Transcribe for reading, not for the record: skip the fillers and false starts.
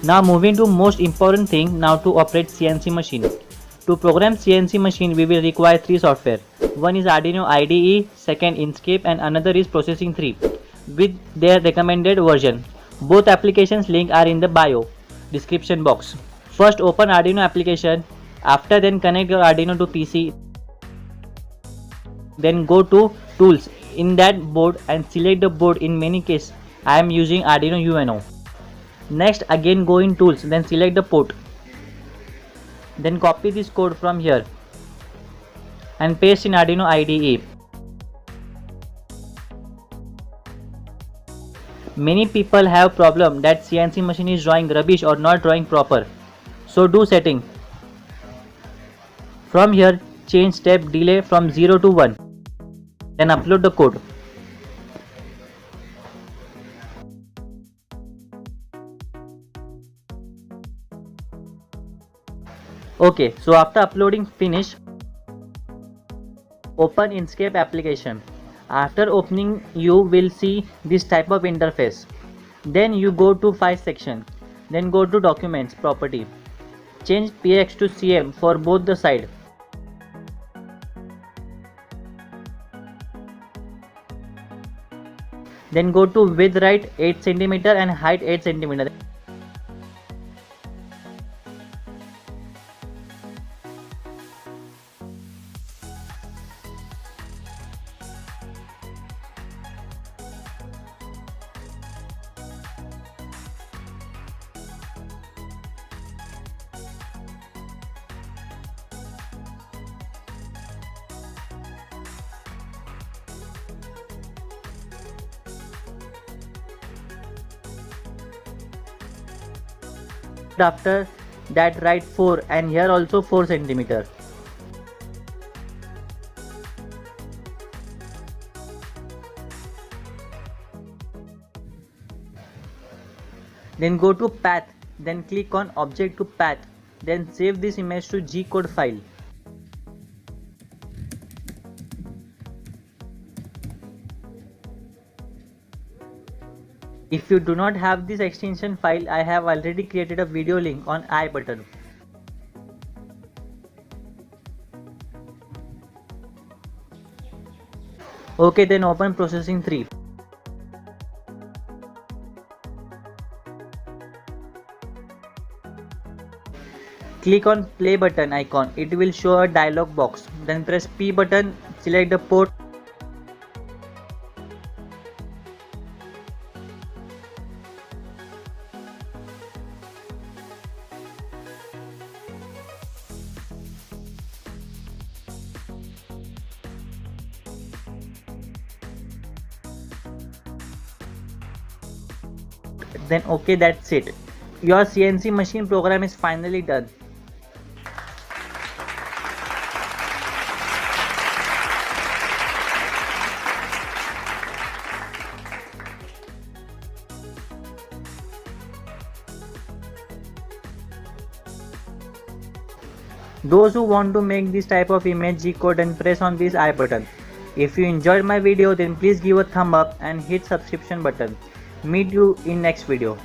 Now moving to most important thing, now to operate CNC machine. To program CNC machine we will require 3 software. One is Arduino IDE, second Inkscape and another is Processing 3 with their recommended version. Both applications link are in the bio description box. First open Arduino application, after then connect your Arduino to PC. Then go to tools in that board and select the board. In many cases I am using Arduino UNO. Next again go in tools, then select the port. Then copy this code from here and paste in Arduino IDE. Many people have problem that CNC machine is drawing rubbish or not drawing proper. So do setting. From here change step delay from 0 to 1. Then upload the code. Okay, so after uploading finish, open Inkscape application. After opening you will see this type of interface. Then you go to file section, then go to documents property. Change px to cm for both the side. Then go to width right 8 cm and height 8 cm. After that write 4 and here also 4 cm. Then go to path, then click on object to path, then save this image to G-code file. If you do not have this extension file, I have already created a video link on I button. Okay, then open Processing 3. Click on play button icon, it will show a dialog box. Then press P button, select the port. Then okay, that's it. Your CNC machine program is finally done. Those who want to make this type of image G-code and press on this I button. If you enjoyed my video then please give a thumb up and hit subscription button. Meet you in next video.